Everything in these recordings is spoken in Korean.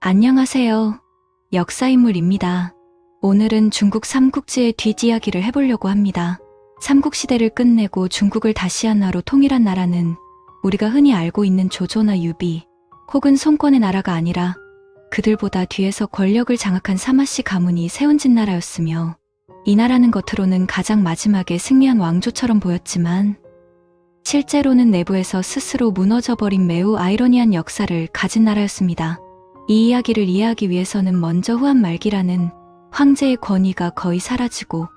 안녕하세요. 역사인물입니다. 오늘은 중국 삼국지의 뒷이야기를 해보려고 합니다. 삼국시대를 끝내고 중국을 다시 하나로 통일한 나라는 우리가 흔히 알고 있는 조조나 유비 혹은 송권의 나라가 아니라 그들보다 뒤에서 권력을 장악한 사마씨 가문이 세운진 나라였으며, 이 나라는 겉으로는 가장 마지막에 승리한 왕조처럼 보였지만 실제로는 내부에서 스스로 무너져버린 매우 아이러니한 역사를 가진 나라였습니다. 이 이야기를 이해하기 위해서는 먼저 후한 말기라는 황제의 권위가 거의 사라지고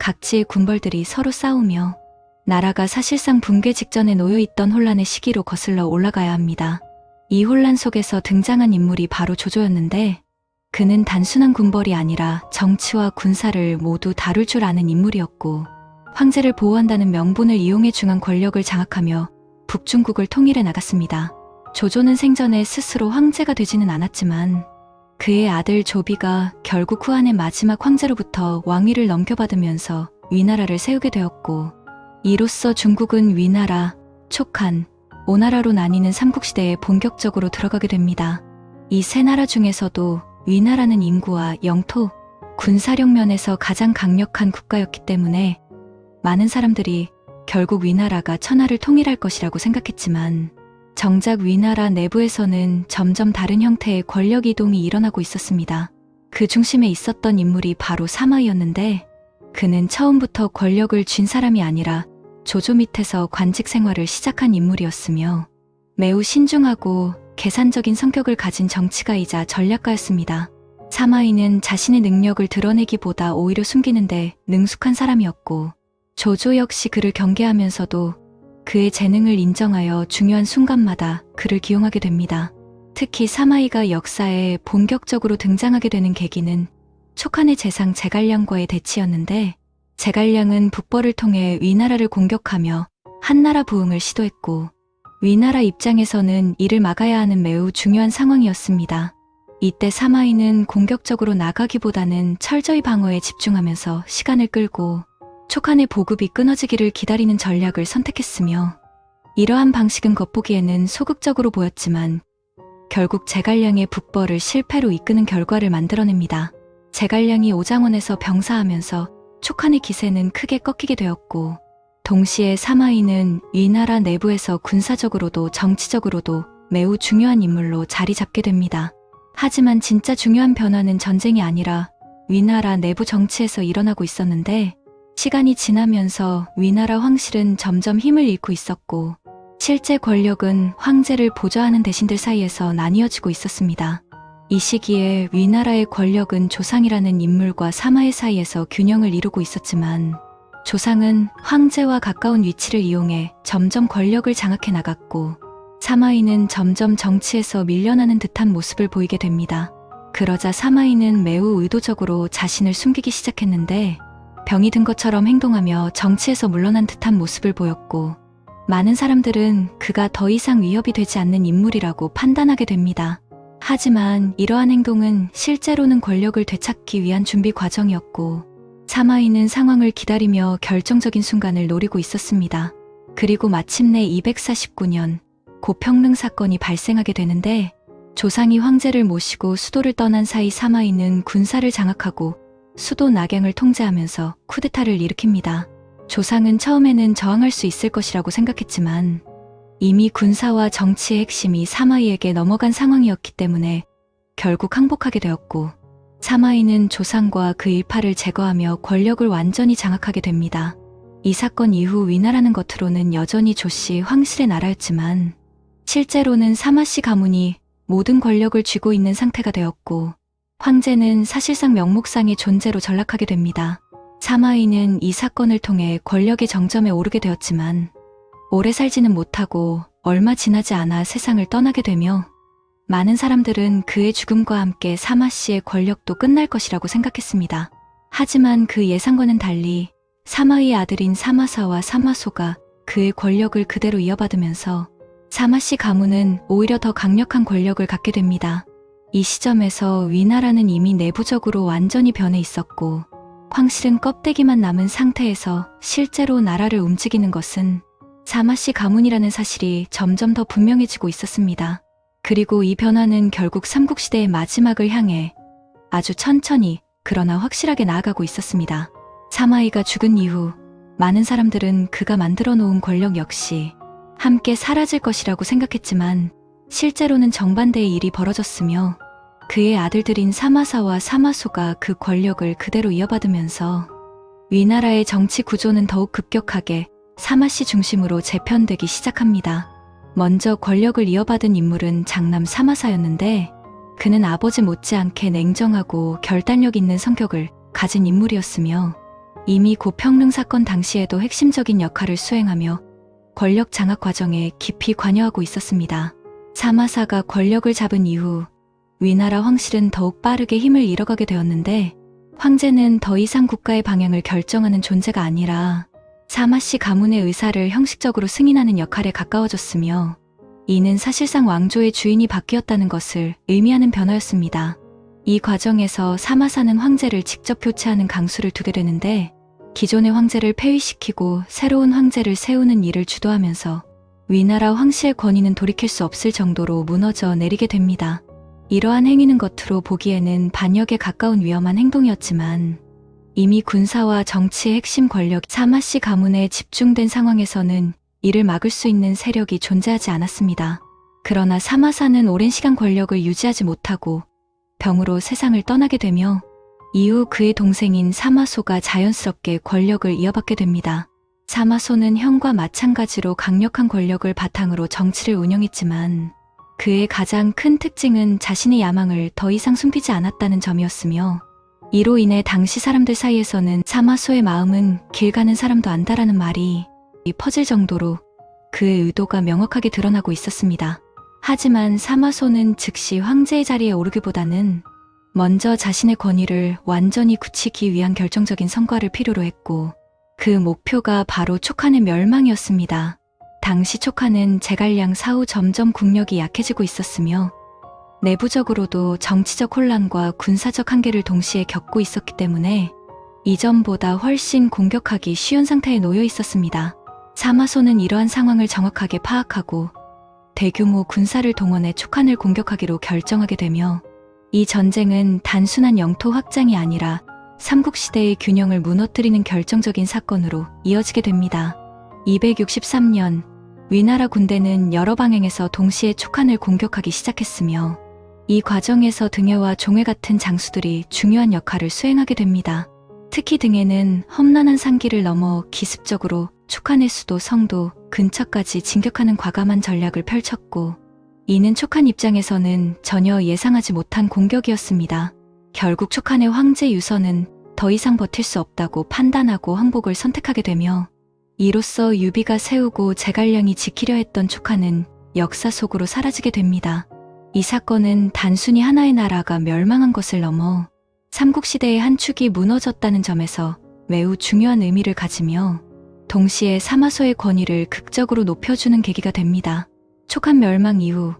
각지의 군벌들이 서로 싸우며 나라가 사실상 붕괴 직전에 놓여있던 혼란의 시기로 거슬러 올라가야 합니다. 이 혼란 속에서 등장한 인물이 바로 조조였는데, 그는 단순한 군벌이 아니라 정치와 군사를 모두 다룰 줄 아는 인물이었고, 황제를 보호한다는 명분을 이용해 중앙 권력을 장악하며 북중국을 통일해 나갔습니다. 조조는 생전에 스스로 황제가 되지는 않았지만 그의 아들 조비가 결국 후한의 마지막 황제로부터 왕위를 넘겨받으면서 위나라를 세우게 되었고, 이로써 중국은 위나라, 촉한, 오나라로 나뉘는 삼국시대에 본격적으로 들어가게 됩니다. 이 세 나라 중에서도 위나라는 인구와 영토, 군사력 면에서 가장 강력한 국가였기 때문에 많은 사람들이 결국 위나라가 천하를 통일할 것이라고 생각했지만, 정작 위나라 내부에서는 점점 다른 형태의 권력 이동이 일어나고 있었습니다. 그 중심에 있었던 인물이 바로 사마이였는데, 그는 처음부터 권력을 쥔 사람이 아니라 조조 밑에서 관직 생활을 시작한 인물이었으며 매우 신중하고 계산적인 성격을 가진 정치가이자 전략가였습니다. 사마이는 자신의 능력을 드러내기보다 오히려 숨기는데 능숙한 사람이었고, 조조 역시 그를 경계하면서도 그의 재능을 인정하여 중요한 순간마다 그를 기용하게 됩니다. 특히 사마이가 역사에 본격적으로 등장하게 되는 계기는 촉한의 재상 제갈량과의 대치였는데, 제갈량은 북벌을 통해 위나라를 공격하며 한나라 부흥을 시도했고, 위나라 입장에서는 이를 막아야 하는 매우 중요한 상황이었습니다. 이때 사마이는 공격적으로 나가기보다는 철저히 방어에 집중하면서 시간을 끌고 촉한의 보급이 끊어지기를 기다리는 전략을 선택했으며, 이러한 방식은 겉보기에는 소극적으로 보였지만 결국 제갈량의 북벌을 실패로 이끄는 결과를 만들어냅니다. 제갈량이 오장원에서 병사하면서 촉한의 기세는 크게 꺾이게 되었고, 동시에 사마이는 위나라 내부에서 군사적으로도 정치적으로도 매우 중요한 인물로 자리 잡게 됩니다. 하지만 진짜 중요한 변화는 전쟁이 아니라 위나라 내부 정치에서 일어나고 있었는데, 시간이 지나면서 위나라 황실은 점점 힘을 잃고 있었고, 실제 권력은 황제를 보좌하는 대신들 사이에서 나뉘어지고 있었습니다. 이 시기에 위나라의 권력은 조상이라는 인물과 사마이 사이에서 균형을 이루고 있었지만, 조상은 황제와 가까운 위치를 이용해 점점 권력을 장악해 나갔고, 사마이는 점점 정치에서 밀려나는 듯한 모습을 보이게 됩니다. 그러자 사마이는 매우 의도적으로 자신을 숨기기 시작했는데, 병이 든 것처럼 행동하며 정치에서 물러난 듯한 모습을 보였고, 많은 사람들은 그가 더 이상 위협이 되지 않는 인물이라고 판단하게 됩니다. 하지만 이러한 행동은 실제로는 권력을 되찾기 위한 준비 과정이었고, 사마이는 상황을 기다리며 결정적인 순간을 노리고 있었습니다. 그리고 마침내 249년 고평릉 사건이 발생하게 되는데, 조상이 황제를 모시고 수도를 떠난 사이 사마이는 군사를 장악하고 수도 낙양을 통제하면서 쿠데타를 일으킵니다. 조상은 처음에는 저항할 수 있을 것이라고 생각했지만 이미 군사와 정치의 핵심이 사마이에게 넘어간 상황이었기 때문에 결국 항복하게 되었고, 사마이는 조상과 그 일파를 제거하며 권력을 완전히 장악하게 됩니다. 이 사건 이후 위나라는 겉으로는 여전히 조씨 황실의 나라였지만 실제로는 사마씨 가문이 모든 권력을 쥐고 있는 상태가 되었고, 황제는 사실상 명목상의 존재로 전락하게 됩니다. 사마이는 이 사건을 통해 권력의 정점에 오르게 되었지만 오래 살지는 못하고 얼마 지나지 않아 세상을 떠나게 되며, 많은 사람들은 그의 죽음과 함께 사마씨의 권력도 끝날 것이라고 생각했습니다. 하지만 그 예상과는 달리 사마이의 아들인 사마사와 사마소가 그의 권력을 그대로 이어받으면서 사마씨 가문은 오히려 더 강력한 권력을 갖게 됩니다. 이 시점에서 위나라는 이미 내부적으로 완전히 변해 있었고, 황실은 껍데기만 남은 상태에서 실제로 나라를 움직이는 것은 사마씨 가문이라는 사실이 점점 더 분명해지고 있었습니다. 그리고 이 변화는 결국 삼국시대의 마지막을 향해 아주 천천히 그러나 확실하게 나아가고 있었습니다. 사마이가 죽은 이후 많은 사람들은 그가 만들어 놓은 권력 역시 함께 사라질 것이라고 생각했지만 실제로는 정반대의 일이 벌어졌으며 그의 아들들인 사마사와 사마소가 그 권력을 그대로 이어받으면서 위나라의 정치 구조는 더욱 급격하게 사마씨 중심으로 재편되기 시작합니다. 먼저 권력을 이어받은 인물은 장남 사마사였는데 그는 아버지 못지않게 냉정하고 결단력 있는 성격을 가진 인물이었으며 이미 고평릉 사건 당시에도 핵심적인 역할을 수행하며 권력 장악 과정에 깊이 관여하고 있었습니다. 사마사가 권력을 잡은 이후 위나라 황실은 더욱 빠르게 힘을 잃어가게 되었는데 황제는 더 이상 국가의 방향을 결정하는 존재가 아니라 사마씨 가문의 의사를 형식적으로 승인하는 역할에 가까워졌으며 이는 사실상 왕조의 주인이 바뀌었다는 것을 의미하는 변화였습니다. 이 과정에서 사마사는 황제를 직접 교체하는 강수를 두게 되는데 기존의 황제를 폐위시키고 새로운 황제를 세우는 일을 주도하면서 위나라 황실의 권위는 돌이킬 수 없을 정도로 무너져 내리게 됩니다. 이러한 행위는 겉으로 보기에는 반역에 가까운 위험한 행동이었지만 이미 군사와 정치의 핵심 권력 사마씨 가문에 집중된 상황에서는 이를 막을 수 있는 세력이 존재하지 않았습니다. 그러나 사마사는 오랜 시간 권력을 유지하지 못하고 병으로 세상을 떠나게 되며 이후 그의 동생인 사마소가 자연스럽게 권력을 이어받게 됩니다. 사마소는 형과 마찬가지로 강력한 권력을 바탕으로 정치를 운영했지만 그의 가장 큰 특징은 자신의 야망을 더 이상 숨기지 않았다는 점이었으며 이로 인해 당시 사람들 사이에서는 사마소의 마음은 길 가는 사람도 안다라는 말이 퍼질 정도로 그의 의도가 명확하게 드러나고 있었습니다. 하지만 사마소는 즉시 황제의 자리에 오르기보다는 먼저 자신의 권위를 완전히 굳히기 위한 결정적인 성과를 필요로 했고 그 목표가 바로 촉한의 멸망이었습니다. 당시 촉한은 제갈량 사후 점점 국력이 약해지고 있었으며 내부적으로도 정치적 혼란과 군사적 한계를 동시에 겪고 있었기 때문에 이전보다 훨씬 공격하기 쉬운 상태에 놓여 있었습니다. 사마소는 이러한 상황을 정확하게 파악하고 대규모 군사를 동원해 촉한을 공격하기로 결정하게 되며 이 전쟁은 단순한 영토 확장이 아니라 삼국시대의 균형을 무너뜨리는 결정적인 사건으로 이어지게 됩니다. 263년 위나라 군대는 여러 방향에서 동시에 촉한을 공격하기 시작했으며 이 과정에서 등해와 종회 같은 장수들이 중요한 역할을 수행하게 됩니다. 특히 등해는 험난한 산길을 넘어 기습적으로 촉한의 수도 성도 근처까지 진격하는 과감한 전략을 펼쳤고 이는 촉한 입장에서는 전혀 예상하지 못한 공격이었습니다. 결국 촉한의 황제 유서는 더 이상 버틸 수 없다고 판단하고 항복을 선택하게 되며 이로써 유비가 세우고 제갈량이 지키려 했던 촉한은 역사 속으로 사라지게 됩니다. 이 사건은 단순히 하나의 나라가 멸망한 것을 넘어 삼국시대의 한 축이 무너졌다는 점에서 매우 중요한 의미를 가지며 동시에 사마소의 권위를 극적으로 높여주는 계기가 됩니다. 촉한 멸망 이후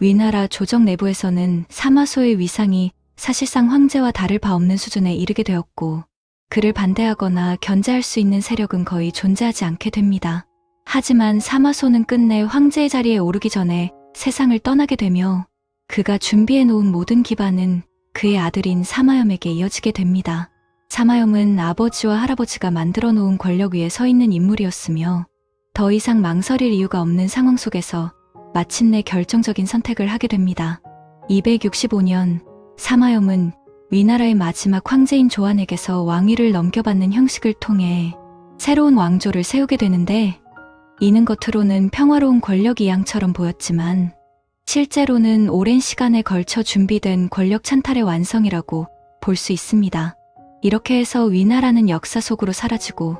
위나라 조정 내부에서는 사마소의 위상이 사실상 황제와 다를 바 없는 수준에 이르게 되었고 그를 반대하거나 견제할 수 있는 세력은 거의 존재하지 않게 됩니다. 하지만 사마소는 끝내 황제의 자리에 오르기 전에 세상을 떠나게 되며 그가 준비해놓은 모든 기반은 그의 아들인 사마염에게 이어지게 됩니다. 사마염은 아버지와 할아버지가 만들어 놓은 권력 위에 서 있는 인물이었으며 더 이상 망설일 이유가 없는 상황 속에서 마침내 결정적인 선택을 하게 됩니다. 265년 사마염은 위나라의 마지막 황제인 조안에게서 왕위를 넘겨받는 형식을 통해 새로운 왕조를 세우게 되는데 이는 겉으로는 평화로운 권력 이양처럼 보였지만 실제로는 오랜 시간에 걸쳐 준비된 권력 찬탈의 완성이라고 볼 수 있습니다. 이렇게 해서 위나라는 역사 속으로 사라지고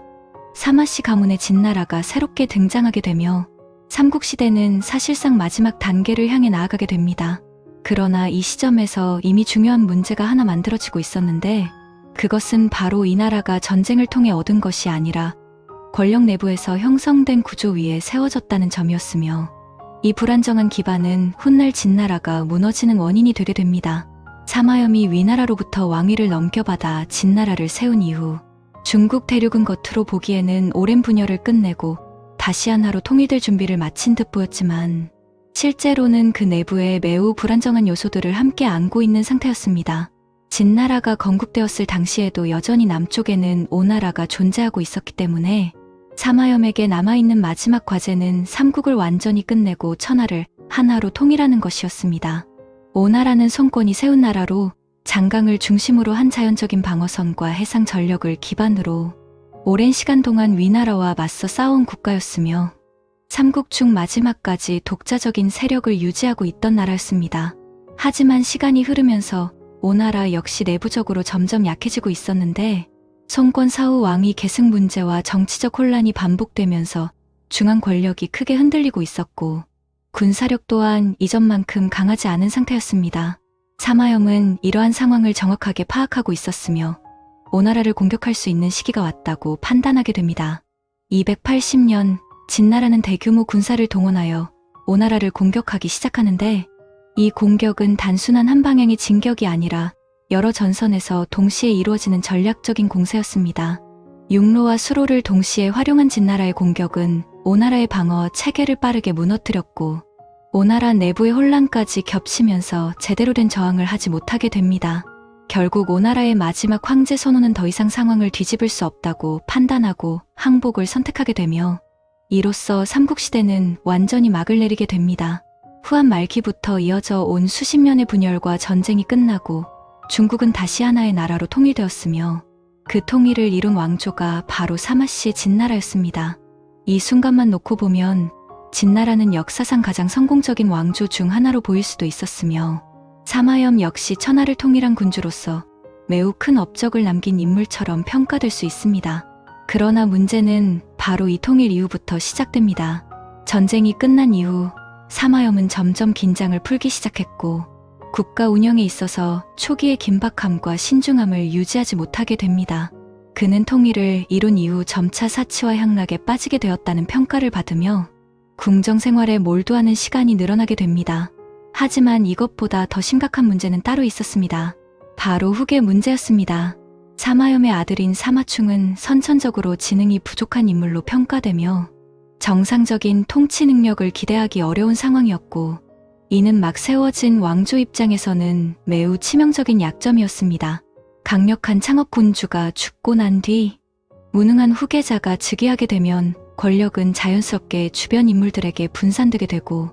사마씨 가문의 진나라가 새롭게 등장하게 되며 삼국시대는 사실상 마지막 단계를 향해 나아가게 됩니다. 그러나 이 시점에서 이미 중요한 문제가 하나 만들어지고 있었는데 그것은 바로 이 나라가 전쟁을 통해 얻은 것이 아니라 권력 내부에서 형성된 구조 위에 세워졌다는 점이었으며 이 불안정한 기반은 훗날 진나라가 무너지는 원인이 되게 됩니다. 사마염이 위나라로부터 왕위를 넘겨받아 진나라를 세운 이후 중국 대륙은 겉으로 보기에는 오랜 분열을 끝내고 다시 하나로 통일될 준비를 마친 듯 보였지만 실제로는 그 내부에 매우 불안정한 요소들을 함께 안고 있는 상태였습니다. 진나라가 건국되었을 당시에도 여전히 남쪽에는 오나라가 존재하고 있었기 때문에 사마염에게 남아있는 마지막 과제는 삼국을 완전히 끝내고 천하를 하나로 통일하는 것이었습니다. 오나라는 손권이 세운 나라로 장강을 중심으로 한 자연적인 방어선과 해상 전력을 기반으로 오랜 시간 동안 위나라와 맞서 싸운 국가였으며 삼국 중 마지막까지 독자적인 세력을 유지하고 있던 나라였습니다. 하지만 시간이 흐르면서 오나라 역시 내부적으로 점점 약해지고 있었는데 손권 사후 왕위 계승 문제와 정치적 혼란이 반복되면서 중앙 권력이 크게 흔들리고 있었고 군사력 또한 이전만큼 강하지 않은 상태였습니다. 사마염은 이러한 상황을 정확하게 파악하고 있었으며 오나라를 공격할 수 있는 시기가 왔다고 판단하게 됩니다. 280년 진나라는 대규모 군사를 동원하여 오나라를 공격하기 시작하는데 이 공격은 단순한 한 방향의 진격이 아니라 여러 전선에서 동시에 이루어지는 전략적인 공세였습니다. 육로와 수로를 동시에 활용한 진나라의 공격은 오나라의 방어 체계를 빠르게 무너뜨렸고 오나라 내부의 혼란까지 겹치면서 제대로 된 저항을 하지 못하게 됩니다. 결국 오나라의 마지막 황제 선호는 더 이상 상황을 뒤집을 수 없다고 판단하고 항복을 선택하게 되며 이로써 삼국시대는 완전히 막을 내리게 됩니다. 후한 말기부터 이어져 온 수십 년의 분열과 전쟁이 끝나고 중국은 다시 하나의 나라로 통일되었으며 그 통일을 이룬 왕조가 바로 사마씨의 진나라였습니다. 이 순간만 놓고 보면 진나라는 역사상 가장 성공적인 왕조 중 하나로 보일 수도 있었으며 사마염 역시 천하를 통일한 군주로서 매우 큰 업적을 남긴 인물처럼 평가될 수 있습니다. 그러나 문제는 바로 이 통일 이후부터 시작됩니다. 전쟁이 끝난 이후 사마염은 점점 긴장을 풀기 시작했고 국가 운영에 있어서 초기의 긴박함과 신중함을 유지하지 못하게 됩니다. 그는 통일을 이룬 이후 점차 사치와 향락에 빠지게 되었다는 평가를 받으며 궁정 생활에 몰두하는 시간이 늘어나게 됩니다. 하지만 이것보다 더 심각한 문제는 따로 있었습니다. 바로 후계 문제였습니다. 사마염의 아들인 사마충은 선천적으로 지능이 부족한 인물로 평가되며 정상적인 통치 능력을 기대하기 어려운 상황이었고 이는 막 세워진 왕조 입장에서는 매우 치명적인 약점이었습니다. 강력한 창업 군주가 죽고 난 뒤 무능한 후계자가 즉위하게 되면 권력은 자연스럽게 주변 인물들에게 분산되게 되고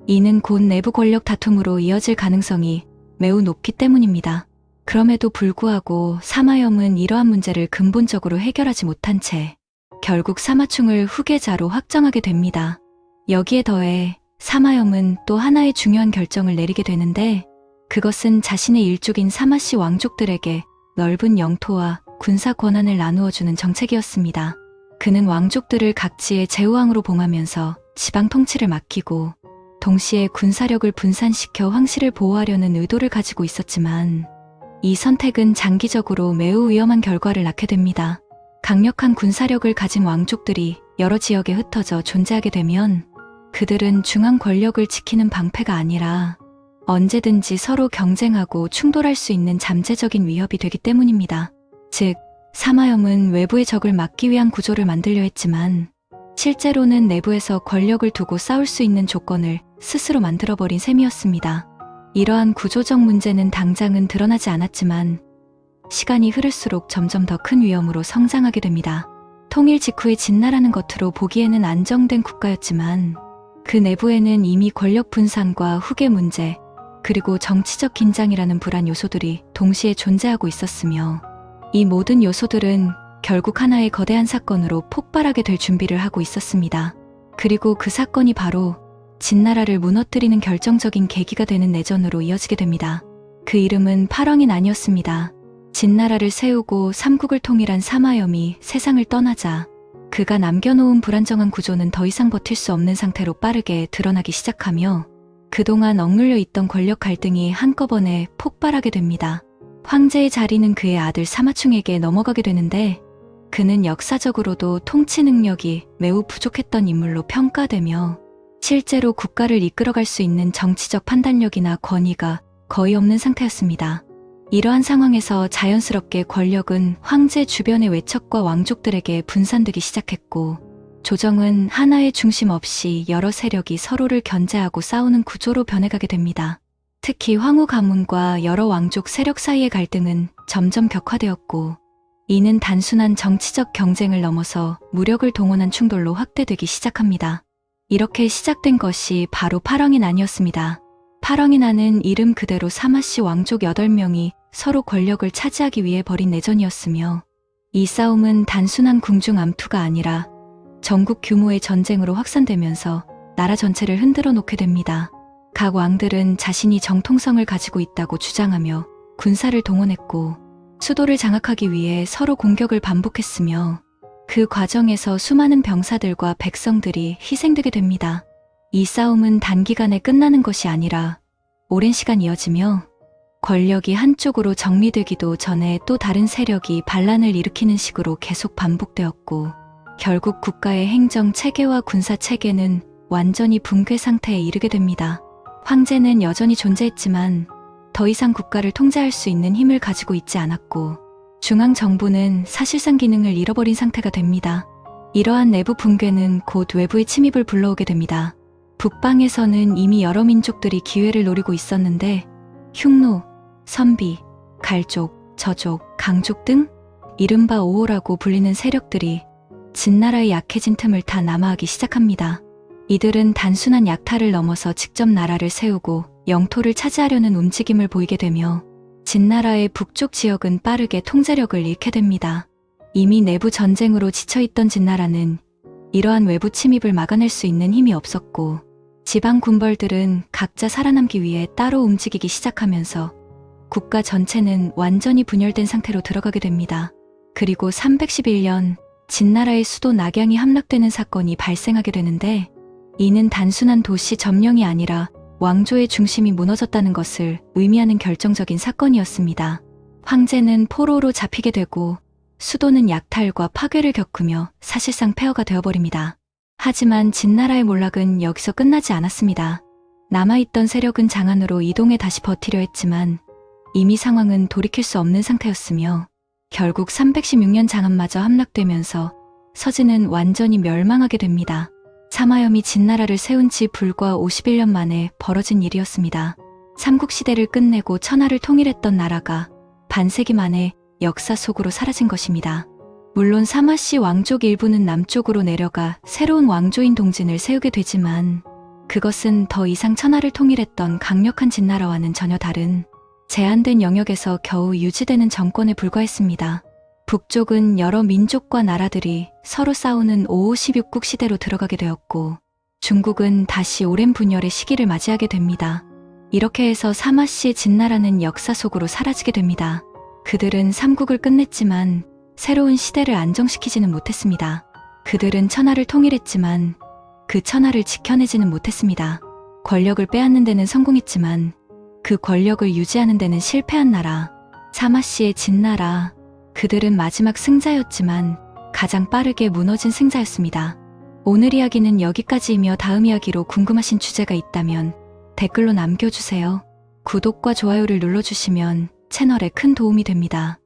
이는 곧 내부 권력 다툼으로 이어질 가능성이 매우 높기 때문입니다. 그럼에도 불구하고 사마염은 이러한 문제를 근본적으로 해결하지 못한 채 결국 사마충을 후계자로 확정하게 됩니다. 여기에 더해 사마염은 또 하나의 중요한 결정을 내리게 되는데 그것은 자신의 일족인 사마씨 왕족들에게 넓은 영토와 군사 권한을 나누어주는 정책이었습니다. 그는 왕족들을 각지의 제후왕으로 봉하면서 지방 통치를 맡기고 동시에 군사력을 분산시켜 황실을 보호하려는 의도를 가지고 있었지만 이 선택은 장기적으로 매우 위험한 결과를 낳게 됩니다. 강력한 군사력을 가진 왕족들이 여러 지역에 흩어져 존재하게 되면 그들은 중앙 권력을 지키는 방패가 아니라 언제든지 서로 경쟁하고 충돌할 수 있는 잠재적인 위협이 되기 때문입니다. 즉, 사마염은 외부의 적을 막기 위한 구조를 만들려 했지만 실제로는 내부에서 권력을 두고 싸울 수 있는 조건을 스스로 만들어버린 셈이었습니다. 이러한 구조적 문제는 당장은 드러나지 않았지만 시간이 흐를수록 점점 더 큰 위험으로 성장하게 됩니다. 통일 직후의 진나라는 겉으로 보기에는 안정된 국가였지만 그 내부에는 이미 권력 분산과 후계 문제, 그리고 정치적 긴장이라는 불안 요소들이 동시에 존재하고 있었으며 이 모든 요소들은 결국 하나의 거대한 사건으로 폭발하게 될 준비를 하고 있었습니다. 그리고 그 사건이 바로 진나라를 무너뜨리는 결정적인 계기가 되는 내전으로 이어지게 됩니다. 그 이름은 팔왕이난이었습니다. 진나라를 세우고 삼국을 통일한 사마염이 세상을 떠나자 그가 남겨놓은 불안정한 구조는 더 이상 버틸 수 없는 상태로 빠르게 드러나기 시작하며 그동안 억눌려 있던 권력 갈등이 한꺼번에 폭발하게 됩니다. 황제의 자리는 그의 아들 사마충에게 넘어가게 되는데 그는 역사적으로도 통치 능력이 매우 부족했던 인물로 평가되며 실제로 국가를 이끌어갈 수 있는 정치적 판단력이나 권위가 거의 없는 상태였습니다. 이러한 상황에서 자연스럽게 권력은 황제 주변의 외척과 왕족들에게 분산되기 시작했고 조정은 하나의 중심 없이 여러 세력이 서로를 견제하고 싸우는 구조로 변해가게 됩니다. 특히 황후 가문과 여러 왕족 세력 사이의 갈등은 점점 격화되었고, 이는 단순한 정치적 경쟁을 넘어서 무력을 동원한 충돌로 확대되기 시작합니다. 이렇게 시작된 것이 바로 팔왕이난이었습니다. 팔왕이난은 이름 그대로 사마씨 왕족 8명이 서로 권력을 차지하기 위해 벌인 내전이었으며, 이 싸움은 단순한 궁중 암투가 아니라 전국 규모의 전쟁으로 확산되면서 나라 전체를 흔들어 놓게 됩니다. 각 왕들은 자신이 정통성을 가지고 있다고 주장하며 군사를 동원했고, 수도를 장악하기 위해 서로 공격을 반복했으며, 그 과정에서 수많은 병사들과 백성들이 희생되게 됩니다. 이 싸움은 단기간에 끝나는 것이 아니라 오랜 시간 이어지며, 권력이 한쪽으로 정리되기도 전에 또 다른 세력이 반란을 일으키는 식으로 계속 반복되었고, 결국 국가의 행정 체계와 군사 체계는 완전히 붕괴 상태에 이르게 됩니다. 황제는 여전히 존재했지만 더 이상 국가를 통제할 수 있는 힘을 가지고 있지 않았고, 중앙정부는 사실상 기능을 잃어버린 상태가 됩니다. 이러한 내부 붕괴는 곧 외부의 침입을 불러오게 됩니다. 북방에서는 이미 여러 민족들이 기회를 노리고 있었는데, 흉노, 선비, 갈족, 저족, 강족 등 이른바 오호라고 불리는 세력들이 진나라의 약해진 틈을 타 남하하기 시작합니다. 이들은 단순한 약탈을 넘어서 직접 나라를 세우고 영토를 차지하려는 움직임을 보이게 되며, 진나라의 북쪽 지역은 빠르게 통제력을 잃게 됩니다. 이미 내부 전쟁으로 지쳐있던 진나라는 이러한 외부 침입을 막아낼 수 있는 힘이 없었고, 지방 군벌들은 각자 살아남기 위해 따로 움직이기 시작하면서 국가 전체는 완전히 분열된 상태로 들어가게 됩니다. 그리고 311년 진나라의 수도 낙양이 함락되는 사건이 발생하게 되는데, 이는 단순한 도시 점령이 아니라 왕조의 중심이 무너졌다는 것을 의미하는 결정적인 사건이었습니다. 황제는 포로로 잡히게 되고, 수도는 약탈과 파괴를 겪으며 사실상 폐허가 되어버립니다. 하지만 진나라의 몰락은 여기서 끝나지 않았습니다. 남아있던 세력은 장안으로 이동해 다시 버티려 했지만 이미 상황은 돌이킬 수 없는 상태였으며, 결국 316년 장안마저 함락되면서 서진은 완전히 멸망하게 됩니다. 사마염이 진나라를 세운 지 불과 51년 만에 벌어진 일이었습니다. 삼국시대를 끝내고 천하를 통일했던 나라가 반세기 만에 역사 속으로 사라진 것입니다. 물론 사마씨 왕족 일부는 남쪽으로 내려가 새로운 왕조인 동진을 세우게 되지만, 그것은 더 이상 천하를 통일했던 강력한 진나라와는 전혀 다른 제한된 영역에서 겨우 유지되는 정권에 불과했습니다. 북쪽은 여러 민족과 나라들이 서로 싸우는 556국 시대로 들어가게 되었고, 중국은 다시 오랜 분열의 시기를 맞이하게 됩니다. 이렇게 해서 사마씨의 진나라는 역사 속으로 사라지게 됩니다. 그들은 삼국을 끝냈지만 새로운 시대를 안정시키지는 못했습니다. 그들은 천하를 통일했지만 그 천하를 지켜내지는 못했습니다. 권력을 빼앗는 데는 성공했지만 그 권력을 유지하는 데는 실패한 나라, 사마씨의 진나라. 그들은 마지막 승자였지만 가장 빠르게 무너진 승자였습니다. 오늘 이야기는 여기까지이며, 다음 이야기로 궁금하신 주제가 있다면 댓글로 남겨주세요. 구독과 좋아요를 눌러주시면 채널에 큰 도움이 됩니다.